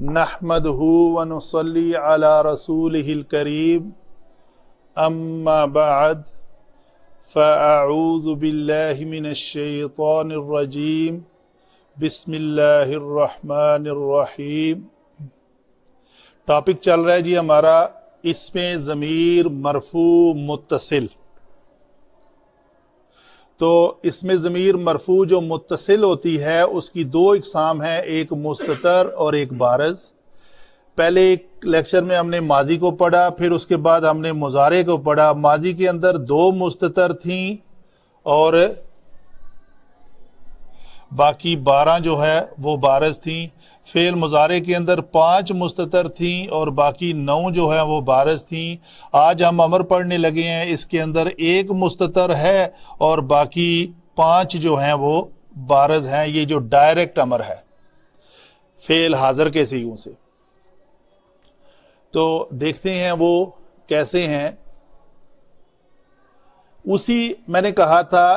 نحمدہ ونصلی علی رسولہ الکریم اما بعد فاعوذ باللہ من الشیطان الرجیم بسم اللہ الرحمن الرحیم۔ ٹاپک چل رہا ہے جی ہمارا اسم ضمیر مرفوع متصل۔ تو اسم ضمیر مرفوع جو متصل ہوتی ہے اس کی دو اقسام ہیں، ایک مستتر اور ایک بارز۔ پہلے ایک لیکچر میں ہم نے ماضی کو پڑھا، پھر اس کے بعد ہم نے مضارع کو پڑھا۔ ماضی کے اندر 2 مستتر تھیں اور باقی 12 جو ہے وہ بارز تھیں۔ فعل مضارع کے اندر 5 مستتر تھیں اور باقی 9 جو ہے وہ بارز تھیں۔ آج ہم امر پڑھنے لگے ہیں، اس کے اندر 1 مستتر ہے اور باقی 5 جو ہیں وہ بارز ہیں۔ یہ جو ڈائریکٹ امر ہے فعل حاضر کے صیغوں سے، تو دیکھتے ہیں وہ کیسے ہیں۔ اسی میں نے کہا تھا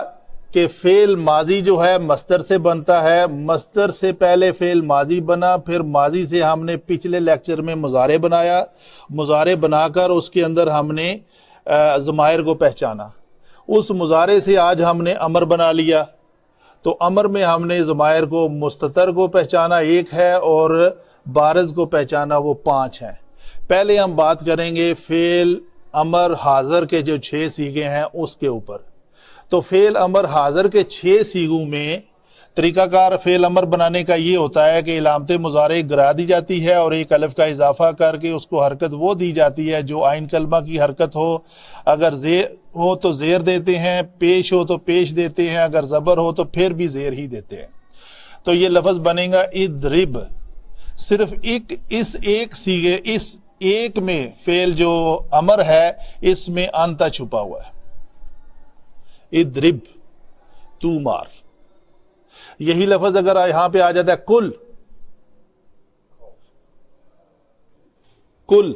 کہ فعل ماضی جو ہے مصدر سے بنتا ہے، مصدر سے پہلے فعل ماضی بنا، پھر ماضی سے ہم نے پچھلے لیکچر میں مضارع بنایا، مضارع بنا کر اس کے اندر ہم نے ضمائر کو پہچانا۔ اس مضارع سے آج ہم نے امر بنا لیا، تو امر میں ہم نے ضمائر کو مستتر کو پہچانا 1 ہے اور بارز کو پہچانا وہ 5 ہیں۔ پہلے ہم بات کریں گے فعل امر حاضر کے جو 6 صیغے ہیں اس کے اوپر۔ تو فعل امر حاضر کے 6 صیغوں میں طریقہ کار فعل امر بنانے کا یہ ہوتا ہے کہ علامت مضارع گرا دی جاتی ہے اور ایک الف کا اضافہ کر کے اس کو حرکت وہ دی جاتی ہے جو عین کلمہ کی حرکت ہو۔ اگر زیر ہو تو زیر دیتے ہیں، پیش ہو تو پیش دیتے ہیں، اگر زبر ہو تو پھر بھی زیر ہی دیتے ہیں۔ تو یہ لفظ بنے گا اضرب۔ صرف اس ایک صیغے، اس ایک میں فعل جو امر ہے اس میں انتا چھپا ہوا ہے۔ اضرب، تو مار۔ یہی لفظ اگر یہاں پہ آ جاتا ہے کل، کل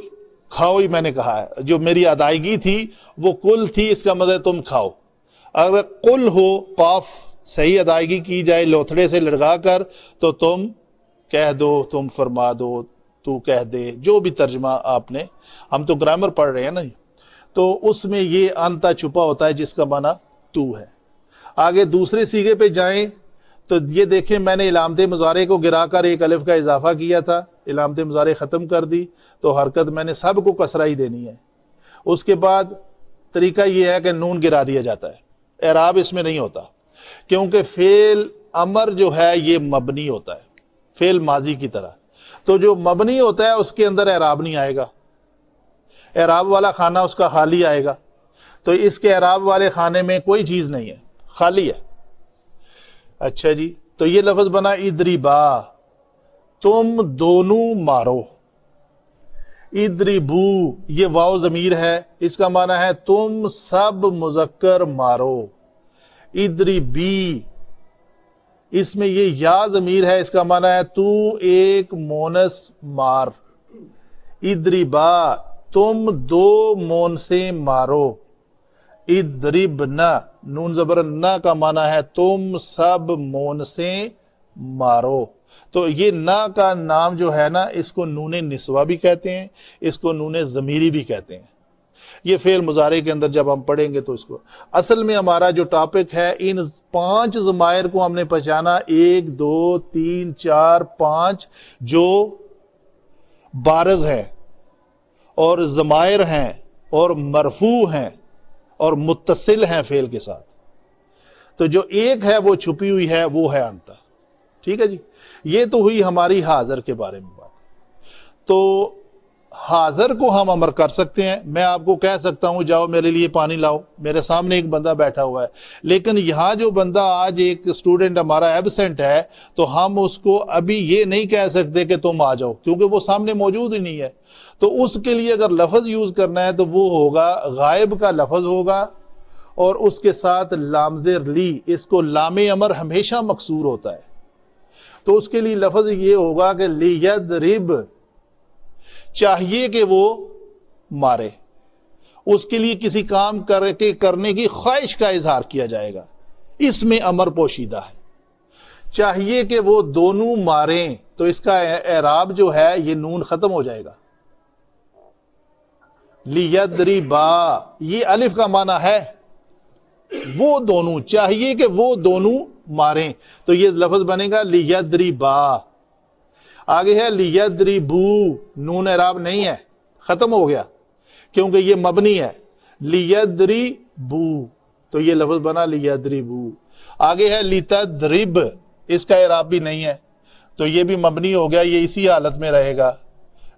کھاؤ، ہی میں نے کہا ہے جو میری ادائیگی تھی وہ کل تھی، اس کا مطلب تم کھاؤ۔ اگر کل ہو، قاف صحیح ادائیگی کی جائے لوتھڑے سے لڑگا کر، تو تم کہہ دو، تم فرما دو، تو کہہ دے، جو بھی ترجمہ آپ نے، ہم تو گرامر پڑھ رہے ہیں نا، تو اس میں یہ انتا چھپا ہوتا ہے جس کا معنی تو ہے۔ آگے دوسرے صیغے پہ جائیں تو یہ دیکھیں، میں نے علامت مضارع کو گرا کر ایک الف کا اضافہ کیا تھا، علامت مضارع ختم کر دی، تو حرکت میں نے سب کو کسرہ ہی دینی ہے۔ اس کے بعد طریقہ یہ ہے کہ نون گرا دیا جاتا ہے، اعراب اس میں نہیں ہوتا، کیونکہ فعل امر جو ہے یہ مبنی ہوتا ہے فعل ماضی کی طرح۔ تو جو مبنی ہوتا ہے اس کے اندر اعراب نہیں آئے گا، اعراب والا خانہ اس کا خالی آئے گا۔ تو اس کے اعراب والے خانے میں کوئی چیز نہیں ہے، خالی ہے۔ اچھا جی، تو یہ لفظ بنا اضربا، تم دونوں مارو۔ اضربو، یہ واو ضمیر ہے، اس کا معنی ہے تم سب مذکر مارو۔ اضربی، اس میں یہ یا ضمیر ہے، اس کا معنی ہے تو ایک مونس مار۔ اضربا، تم 2 مونسیں مارو۔ اضربنا، نون زبر نہ کا معنی ہے تم سب مونسیں مارو۔ تو یہ نہ کا نام جو ہے نا، اس کو نون نسوہ بھی کہتے ہیں، اس کو نون ضمیری بھی کہتے ہیں۔ یہ فعل مضارع کے اندر جب ہم پڑھیں گے تو اس کو، اصل میں ہمارا جو ٹاپک ہے ان 5 ضمائر کو ہم نے پہچانا، 1 2 3 4 5 جو بارز ہیں اور ضمائر ہیں اور مرفوع ہیں اور متصل ہیں فعل کے ساتھ۔ تو جو ایک ہے وہ چھپی ہوئی ہے، وہ ہے انتا۔ ٹھیک ہے جی، یہ تو ہوئی ہماری حاضر کے بارے میں بات۔ تو حاضر کو ہم امر کر سکتے ہیں، میں آپ کو کہہ سکتا ہوں جاؤ میرے لیے پانی لاؤ، میرے سامنے ایک بندہ بیٹھا ہوا ہے، لیکن یہاں جو بندہ آج ایک اسٹوڈنٹ ہمارا ایبسنٹ ہے، تو ہم اس کو ابھی یہ نہیں کہہ سکتے کہ تم آ جاؤ، کیونکہ وہ سامنے موجود ہی نہیں ہے۔ تو اس کے لیے اگر لفظ یوز کرنا ہے تو وہ ہوگا غائب کا لفظ ہوگا، اور اس کے ساتھ لامزر لی، اس کو لام امر ہمیشہ مکسور ہوتا ہے، تو اس کے لیے لفظ یہ ہوگا کہ لیضرب، چاہیے کہ وہ مارے، اس کے لیے کسی کام کرنے کی خواہش کا اظہار کیا جائے گا، اس میں امر پوشیدہ ہے۔ چاہیے کہ وہ دونوں ماریں، تو اس کا اعراب جو ہے یہ نون ختم ہو جائے گا. لیضربا، یہ الف کا معنی ہے وہ دونوں، چاہیے کہ وہ دونوں ماریں، تو یہ لفظ بنے گا لیضربا. آگے ہے لیضربو، نون اعراب نہیں ہے، ختم ہو گیا کیونکہ یہ مبنی ہے. لیضربو، تو یہ لفظ بنا لیضربو. آگے ہے لتضرب، اس کا اعراب بھی نہیں ہے تو یہ بھی مبنی ہو گیا، یہ اسی حالت میں رہے گا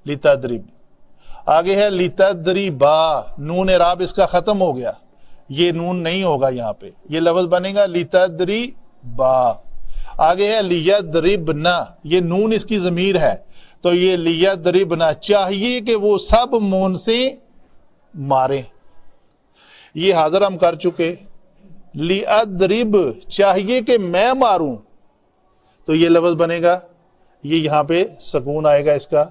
لتضرب. آگے ہے لتضربا، نون اعراب اس کا ختم ہو گیا، یہ نون نہیں ہوگا یہاں پہ، یہ لفظ بنے گا لتضربا. آگے ہے لیضربنا، یہ نون اس کی ضمیر ہے تو یہ لیضربنا، چاہیے کہ وہ سب مون سے ماریں. یہ حاضر ہم کر چکے. لیضرب، چاہیے کہ میں ماروں، تو یہ لفظ بنے گا، یہ یہاں پہ سکون آئے گا اس کا،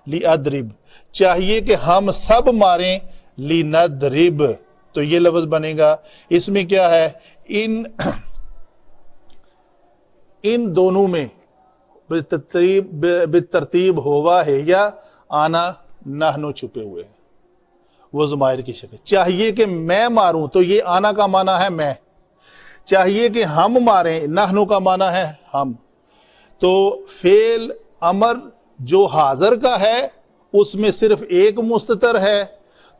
لیضرب. چاہیے کہ ہم سب ماریں، لنضرب، تو یہ لفظ بنے گا. اس میں کیا ہے، ان دونوں میں بالترتیب ہوا ہے یا آنا نحنو چھپے ہوئے ہیں، وہ ضمائر کی شکل. چاہیے کہ میں ماروں، تو یہ آنا کا معنی ہے میں. چاہیے کہ ہم ماریں، نحنو کا معنی ہے ہم. تو فعل امر جو حاضر کا ہے اس میں صرف ایک مستتر ہے،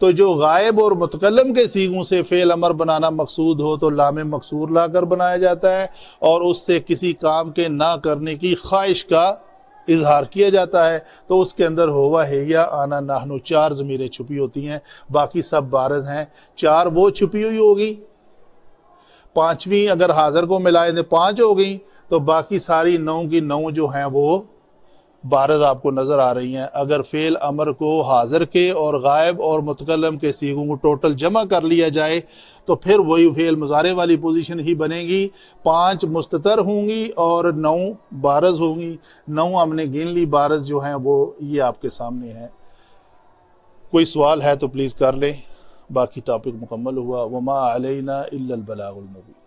تو جو غائب اور متکلم کے صیغوں سے فعل امر بنانا مقصود ہو تو لام مکسور لا کر بنایا جاتا ہے، اور اس سے کسی کام کے نہ کرنے کی خواہش کا اظہار کیا جاتا ہے، تو اس کے اندر ہوا ہے یا آنا نحنو 4 ضمیریں چھپی ہوتی ہیں، باقی سب بارز ہیں. 4 وہ چھپی ہوئی ہوگی، 5ویں اگر حاضر کو ملائے تو 5 ہو گئی، تو باقی ساری 9 کی 9 جو ہیں وہ بارز آپ کو نظر آ رہی ہیں. اگر فعل امر کو حاضر کے اور غائب اور متکلم کے صیغوں کو ٹوٹل جمع کر لیا جائے تو پھر وہی فعل مضارع والی پوزیشن ہی بنے گی. 5 مستتر ہوں گی اور 9 بارز ہوں گی. 9 ہم نے گن لی، بارز جو ہیں وہ یہ آپ کے سامنے ہیں. کوئی سوال ہے تو پلیز کر لیں، باقی ٹاپک مکمل ہوا. وما علینا الا البلاغ المبین.